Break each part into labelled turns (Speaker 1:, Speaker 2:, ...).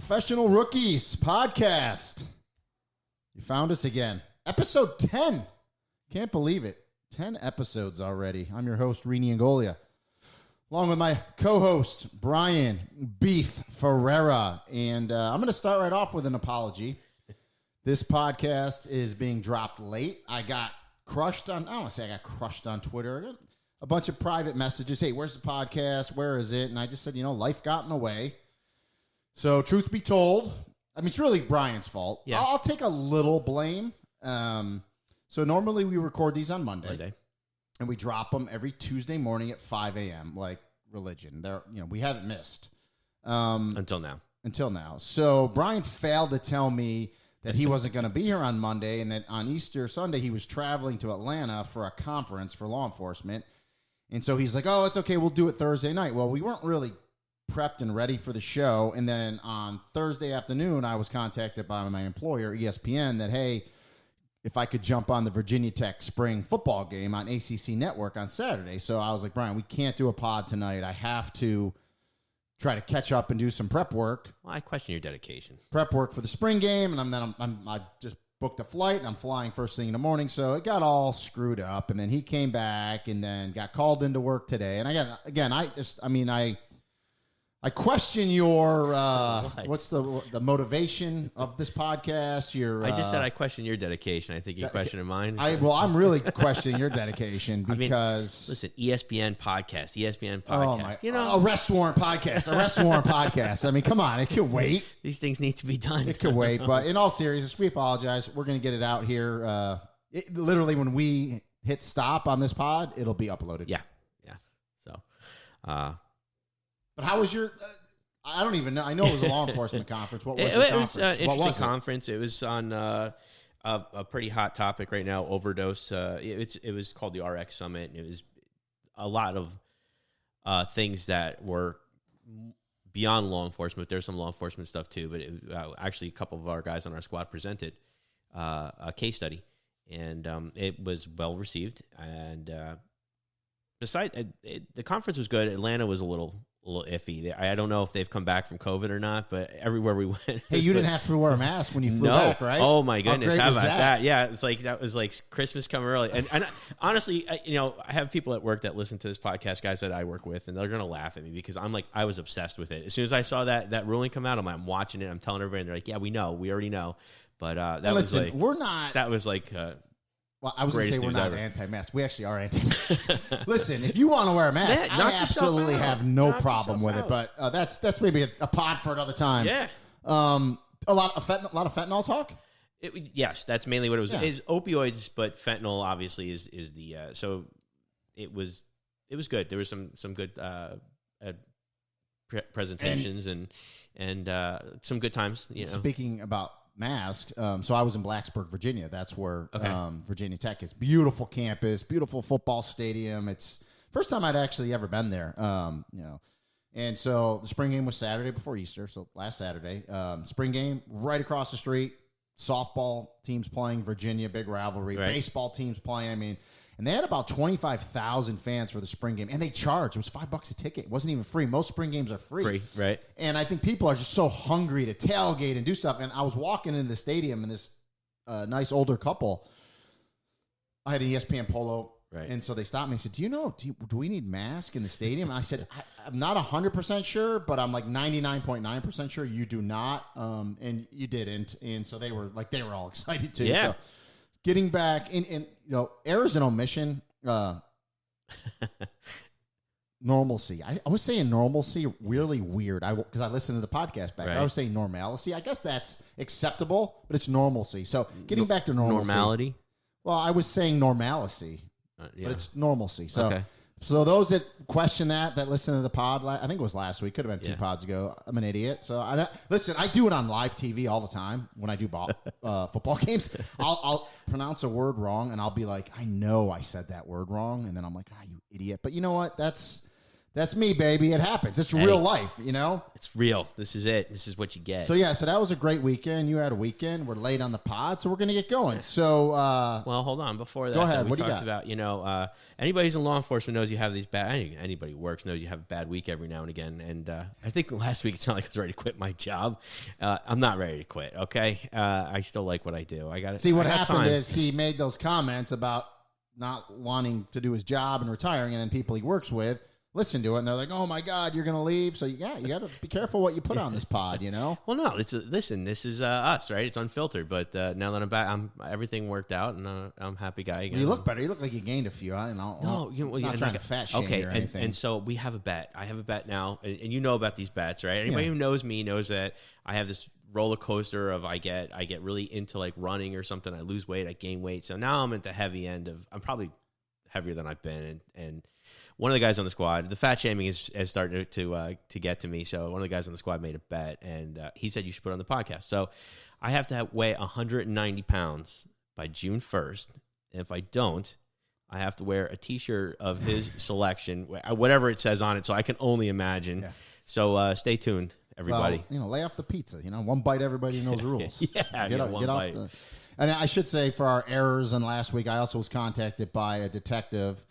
Speaker 1: Professional Rookies podcast. You found us again. Episode 10. Can't believe it. 10 episodes already. I'm your host, Rini Angolia, along with my co-host, Brian Beef Ferreira. And I'm going to start right off with an apology. This podcast is being dropped late. I got crushed on, I don't want to say I got crushed on Twitter. A bunch of private messages. Hey, where's the podcast? Where is it? And I just said, life got in the way. So truth be told, I mean, it's really Brian's fault.
Speaker 2: Yeah.
Speaker 1: I'll take a little blame. So normally we record these on Monday. And we drop them every Tuesday morning at 5 a.m. like religion. We haven't missed.
Speaker 2: Until now.
Speaker 1: So Brian failed to tell me that he wasn't going to be here on Monday and that on Easter Sunday he was traveling to Atlanta for a conference for law enforcement. And so he's like, oh, it's okay, we'll do it Thursday night. Well, we weren't really prepped and ready for the show. And then on Thursday afternoon, I was contacted by my employer, ESPN, that, hey, if I could jump on the Virginia Tech spring football game on ACC Network on Saturday. So I was like, Brian, we can't do a pod tonight. I have to try to catch up and do some prep work.
Speaker 2: Well, I question your dedication.
Speaker 1: Prep work for the spring game, and I just booked a flight, and I'm flying first thing in the morning, so it got all screwed up. And then he came back, and then got called into work today. And I question your what's the motivation of this podcast?
Speaker 2: I just said I question your dedication. I think you questioned mine.
Speaker 1: I'm really questioning your dedication because
Speaker 2: listen, ESPN podcast.
Speaker 1: Arrest warrant podcast. I mean, come on, it could wait.
Speaker 2: These things need to be done.
Speaker 1: It could wait. But in all seriousness, we apologize. We're going to get it out here. Literally, when we hit stop on this pod, it'll be uploaded.
Speaker 2: Yeah. So.
Speaker 1: But how was your? I don't even know. I know it was a law enforcement conference. What was
Speaker 2: it?
Speaker 1: Your
Speaker 2: It was an interesting
Speaker 1: it?
Speaker 2: conference. It was on a pretty hot topic right now, overdose. It was called the RX Summit, and it was a lot of things that were beyond law enforcement. There's some law enforcement stuff too, but actually a couple of our guys on our squad presented a case study, and it was well received. And the conference was good. Atlanta was a little iffy. I don't know if they've come back from COVID or not, but everywhere we went.
Speaker 1: Hey, you didn't have to wear a mask when you flew back, right?
Speaker 2: Oh my goodness. How about
Speaker 1: that?
Speaker 2: Yeah. It's like, that was like Christmas come early. And honestly, I have people at work that listen to this podcast, guys that I work with, and they're going to laugh at me because I was obsessed with it. As soon as I saw that ruling come out, I'm watching it. I'm telling everybody, and they're like, yeah, we already know. But that was like,
Speaker 1: well, I was going to say we're not anti-mask. We actually are anti-mask. Listen, if you want to wear a mask, I absolutely have no problem with it. But that's maybe a pod for another time.
Speaker 2: Yeah.
Speaker 1: A lot of fentanyl talk.
Speaker 2: Yes, that's mainly what it was. Yeah. Is opioids, but fentanyl obviously is the. So it was good. There was some good presentations and some good times.
Speaker 1: Speaking about mask. So I was in Blacksburg, Virginia. That's where Virginia Tech is. Beautiful campus, beautiful football stadium. It's first time I'd actually ever been there. And so the spring game was Saturday before Easter. So last Saturday, spring game right across the street. Softball teams playing Virginia, big rivalry. Right. Baseball teams playing. I mean, and they had about 25,000 fans for the spring game, and they charged. It was $5 a ticket. It wasn't even free. Most spring games are free.
Speaker 2: Right.
Speaker 1: And I think people are just so hungry to tailgate and do stuff. And I was walking into the stadium, and this nice older couple, I had an ESPN polo, right? And so they stopped me and said, do we need masks in the stadium? And I said, I'm not 100% sure, but I'm like 99.9% sure you do not. And you didn't. And so they were all excited too.
Speaker 2: Yeah. So,
Speaker 1: getting back in errors and omission, normalcy. I was saying normalcy really weird. Because I listened to the podcast back. Right. I was saying normalcy. I guess that's acceptable, but it's normalcy. So getting back to normalcy.
Speaker 2: Normality?
Speaker 1: Well, I was saying normalcy, but it's normalcy. So,
Speaker 2: okay.
Speaker 1: So those that question that listen to the pod, I think it was last week, could have been 2 pods ago. I'm an idiot. So listen, I do it on live TV all the time when I do football games. I'll pronounce a word wrong, and I'll be like, I know I said that word wrong, and then I'm like, you idiot. But you know what? That's That's me, baby. It happens. It's
Speaker 2: Hey.
Speaker 1: real life, you know?
Speaker 2: It's real. This is it. This is what you get.
Speaker 1: So, yeah, so that was a great weekend. You had a weekend. We're late on the pod, so we're going to get going. So,
Speaker 2: well, hold on. Before that,
Speaker 1: Go ahead.
Speaker 2: we
Speaker 1: What do you
Speaker 2: talked
Speaker 1: got?
Speaker 2: about, anybody who's in law enforcement knows you have these bad, anybody who works knows you have a bad week every now and again. And I think last week it sounded like I was ready to quit my job. I'm not ready to quit, okay? I still like what I do. I got
Speaker 1: see, what
Speaker 2: I got
Speaker 1: happened
Speaker 2: time.
Speaker 1: is he made those comments about not wanting to do his job and retiring, and then people he works with listen to it, and they're like, "Oh my God, you're going to leave." So you got to be careful what you put on this pod, you know.
Speaker 2: Well, no, listen. This is us, right? It's unfiltered. But now that I'm back, everything worked out, and I'm a happy guy again.
Speaker 1: You look better. You look like you gained a few. I don't know.
Speaker 2: No,
Speaker 1: not trying to fat shame
Speaker 2: okay,
Speaker 1: you or anything.
Speaker 2: and so we have a bet. I have a bet now, and you know about these bets, right? Anybody who knows me knows that I have this roller coaster of I get really into like running or something. I lose weight, I gain weight. So now I'm at the heavy end of. I'm probably heavier than I've been, and one of the guys on the squad, the fat shaming has started to get to me. So one of the guys on the squad made a bet, and he said you should put it on the podcast. So I have to weigh 190 pounds by June 1st, and if I don't, I have to wear a T-shirt of his selection, whatever it says on it. So I can only imagine. Yeah. So stay tuned, everybody.
Speaker 1: Well, lay off the pizza. One bite, everybody knows the rules.
Speaker 2: Yeah,
Speaker 1: get off. And I should say, for our errors on last week, I also was contacted by a detective.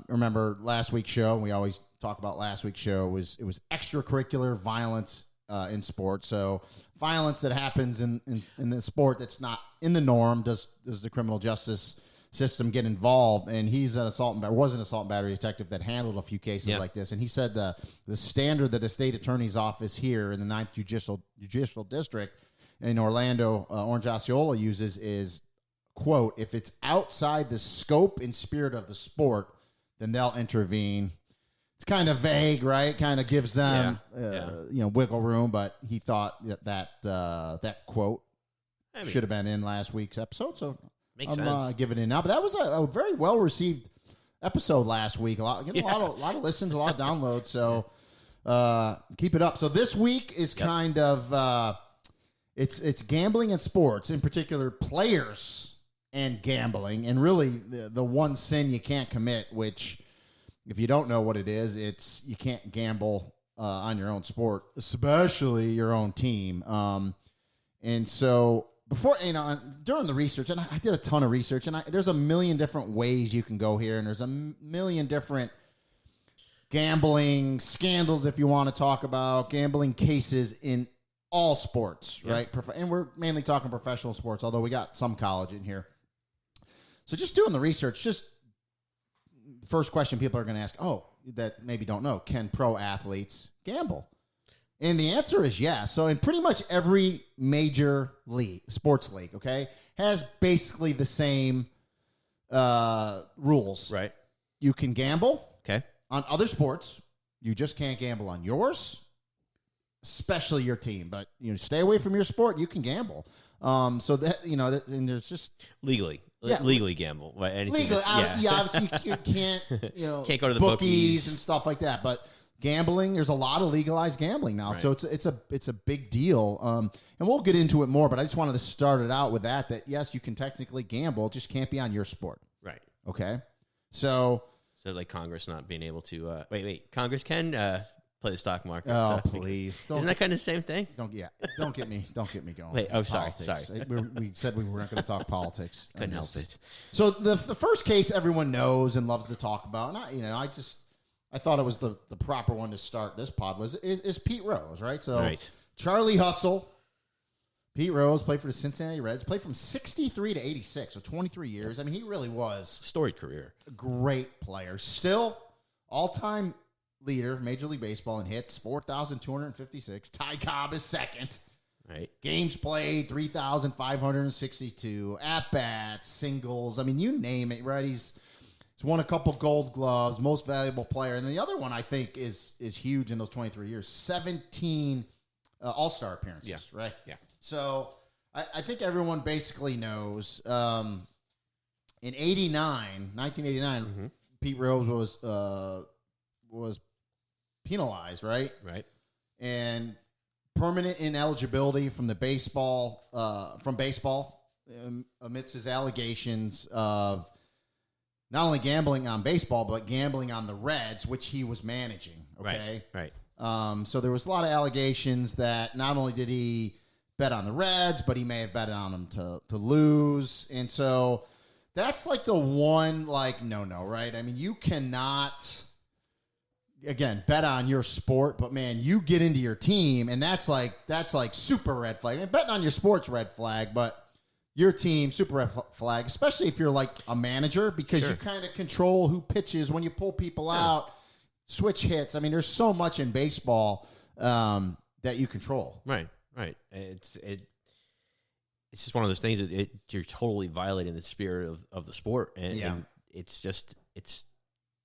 Speaker 1: Remember last week's show? We always talk about last week's show. It was extracurricular violence in sports. So violence that happens in the sport that's not in the norm. Does the criminal justice system get involved? And he's was an assault and battery detective that handled a few cases like this. And he said the standard that the state attorney's office here in the 9th Judicial District in Orlando, Orange Osceola uses is, quote, if it's outside the scope and spirit of the sport, then they'll intervene. It's kind of vague, right? Kind of gives them, wiggle room. But he thought that quote should have been in last week's episode. So I'm giving it now. But that was a very well received episode last week. A lot of listens, a lot of downloads. So keep it up. So this week is kind of it's gambling and sports, in particular players and gambling, and really the one sin you can't commit, which if you don't know what it is, it's you can't gamble on your own sport, especially your own team. And so before, during the research, and I did a ton of research, and there's a million different ways you can go here, and there's a million different gambling scandals, if you want to talk about gambling cases in all sports, right? And we're mainly talking professional sports, although we got some college in here. So just doing the research, first question people are going to ask, that maybe don't know, can pro athletes gamble? And the answer is yes. So in pretty much every major sports league, okay, has basically the same rules.
Speaker 2: Right.
Speaker 1: You can gamble
Speaker 2: on
Speaker 1: other sports. You just can't gamble on yours, especially your team. But stay away from your sport. You can gamble. So that and there's just
Speaker 2: legally gamble. Right?
Speaker 1: Legally, obviously you can't
Speaker 2: can't go to the
Speaker 1: bookies and stuff like that. But gambling, there's a lot of legalized gambling now, so it's a big deal. And we'll get into it more. But I just wanted to start it out with that yes, you can technically gamble, just can't be on your sport.
Speaker 2: Right.
Speaker 1: Okay. So
Speaker 2: like Congress not being able to wait. Congress can play the stock market.
Speaker 1: Oh, please!
Speaker 2: Isn't that kind of the same thing?
Speaker 1: Don't get me going.
Speaker 2: Wait, sorry.
Speaker 1: We said we were not going to talk politics.
Speaker 2: Couldn't help it.
Speaker 1: So the first case everyone knows and loves to talk about, and I thought it was the proper one to start this pod is Pete Rose, right? So Charlie Hustle, Pete Rose played for the Cincinnati Reds, played from 63 to 86, so 23 years. I mean, he really was
Speaker 2: storied career,
Speaker 1: a great player, still all-time leader, Major League Baseball in hits, 4,256. Ty Cobb is second.
Speaker 2: Right.
Speaker 1: Games played, 3,562. At-bats, singles. I mean, you name it, right? He's won a couple Gold Gloves, most valuable player. And the other one I think is huge in those 23 years. 17 All-Star appearances, right?
Speaker 2: Yeah.
Speaker 1: So I think everyone basically knows in 1989, Pete Rose was penalized, right?
Speaker 2: Right.
Speaker 1: And permanent ineligibility from baseball amidst his allegations of not only gambling on baseball, but gambling on the Reds, which he was managing. Okay.
Speaker 2: Right.
Speaker 1: So there was a lot of allegations that not only did he bet on the Reds, but he may have bet on them to lose. And so that's like the one, like, no, right? I mean, you cannot, again, bet on your sport, but man, you get into your team, and that's like super red flag. I mean, betting on your sport's red flag, but your team, super red flag, especially if you're like a manager, because you kind of control who pitches when you pull people out, switch hits. I mean, there's so much in baseball that you control.
Speaker 2: Right. It's just one of those things that you're totally violating the spirit of the sport, and it's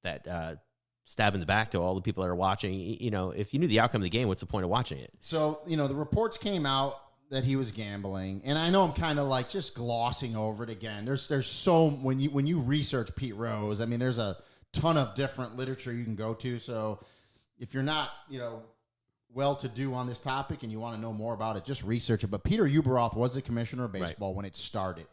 Speaker 2: that stab in the back to all the people that are watching. You know, if you knew the outcome of the game, what's the point of watching it?
Speaker 1: So, you know, the reports came out that he was gambling, and I know I'm kind of like just glossing over it again. There's so when you research Pete Rose, I mean, there's a ton of different literature you can go to. So if you're not, you know, well-to-do on this topic and you want to know more about it, just research it. But Peter Ueberroth was the commissioner of baseball when it started.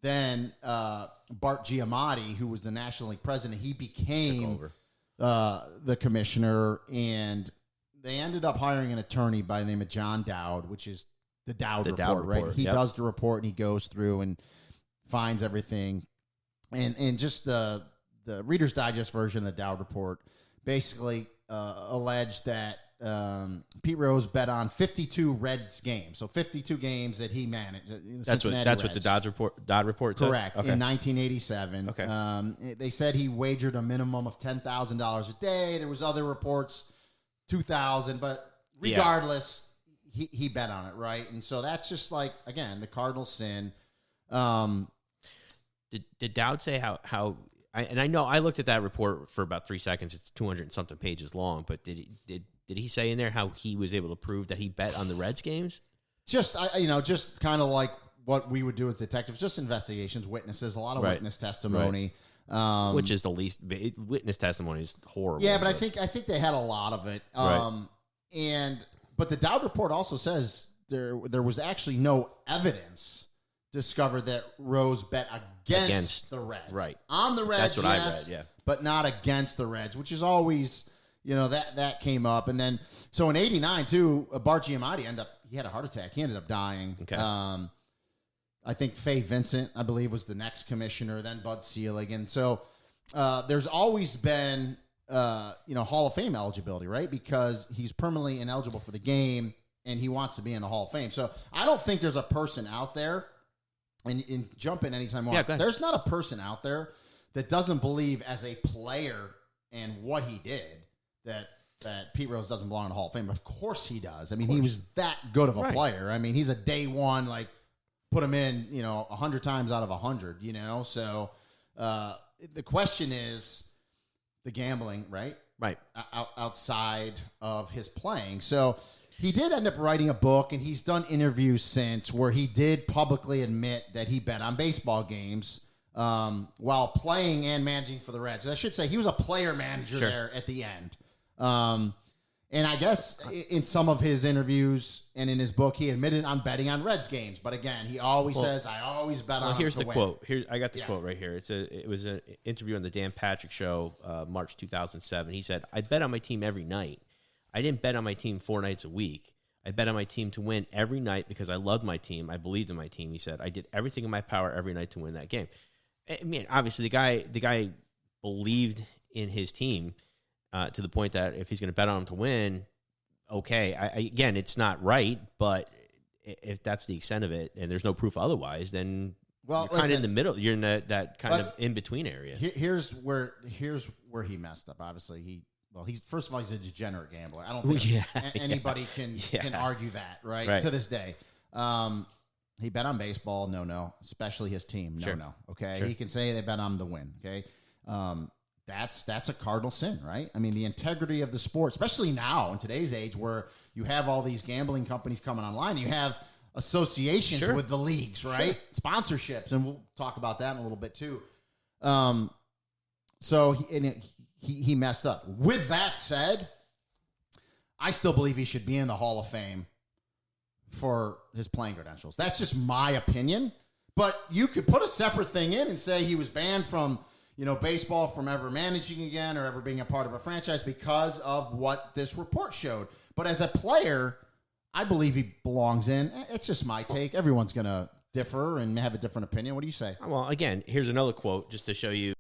Speaker 1: Then Bart Giamatti, who was the National League president, he became the commissioner, and they ended up hiring an attorney by the name of John Dowd, which is the Dowd report, right? He does the report, and he goes through and finds everything. And just the Reader's Digest version of the Dowd report basically alleged that Pete Rose bet on 52 Reds games. So 52 games that he managed.
Speaker 2: That's what the Dodd report said?
Speaker 1: Correct. Okay. In 1987.
Speaker 2: Okay.
Speaker 1: They said he wagered a minimum of $10,000 a day. There was other reports, 2,000, but regardless, he bet on it, right? And so that's just like, again, the cardinal sin.
Speaker 2: Did Dowd say how and I know I looked at that report for about 3 seconds. It's 200 and something pages long, but did he say in there how he was able to prove that he bet on the Reds games?
Speaker 1: Just kind of like what we would do as detectives, just investigations, witnesses, a lot of witness testimony.
Speaker 2: Right. Which is the least witness testimony is horrible.
Speaker 1: Yeah, but I think they had a lot of it. But the Dowd report also says there was actually no evidence discovered that Rose bet against the Reds.
Speaker 2: Right.
Speaker 1: On the Reds,
Speaker 2: that's what I read, yeah.
Speaker 1: But not against the Reds, which is always, you know, that came up. And then, so in 89, too, Bart Giamatti he had a heart attack. He ended up dying.
Speaker 2: Okay.
Speaker 1: I think Fay Vincent, I believe, was the next commissioner, then Bud Selig. And so there's always been, Hall of Fame eligibility, right? Because he's permanently ineligible for the game, and he wants to be in the Hall of Fame. So I don't think there's a person out there, and jump in anytime you want.
Speaker 2: Yeah,
Speaker 1: there's not a person out there that doesn't believe as a player and what he did that Pete Rose doesn't belong in the Hall of Fame. Of course he does. I mean, he was that good of a player. I mean, he's a day one, like, put him in, 100 times out of 100, So the question is the gambling, right?
Speaker 2: Right.
Speaker 1: Outside of his playing. So he did end up writing a book, and he's done interviews since where he did publicly admit that he bet on baseball games while playing and managing for the Reds. I should say he was a player manager there at the end. And I guess in some of his interviews and in his book, he admitted on betting on Reds games. But again, he always says, I always bet on them
Speaker 2: here's
Speaker 1: to
Speaker 2: the
Speaker 1: win.
Speaker 2: quote. I got the quote right here. It was an interview on the Dan Patrick Show, March 2007. He said, I bet on my team every night. I didn't bet on my team 4 nights a week. I bet on my team to win every night because I loved my team. I believed in my team. He said, I did everything in my power every night to win that game. I mean, obviously, the guy believed in his team to the point that if he's going to bet on him to win, okay. Again, it's not right, but if that's the extent of it and there's no proof otherwise, then you're kind of in the middle. You're in that kind of in-between area.
Speaker 1: Here's where he messed up. Obviously, he's first of all, he's a degenerate gambler. I don't think anybody can argue that, right? To this day. He bet on baseball, no, especially his team, no. Okay, he can say they bet on the win. Okay, that's a cardinal sin, right? I mean, the integrity of the sport, especially now in today's age, where you have all these gambling companies coming online, you have associations with the leagues, right? Sponsorships, and we'll talk about that in a little bit too. So he messed up. With that said, I still believe he should be in the Hall of Fame for his playing credentials. That's just my opinion. But you could put a separate thing in and say he was banned from baseball from ever managing again or ever being a part of a franchise because of what this report showed. But as a player, I believe he belongs in. It's just my take. Everyone's going to differ and have a different opinion. What do you say?
Speaker 2: Well, again, here's another quote just to show you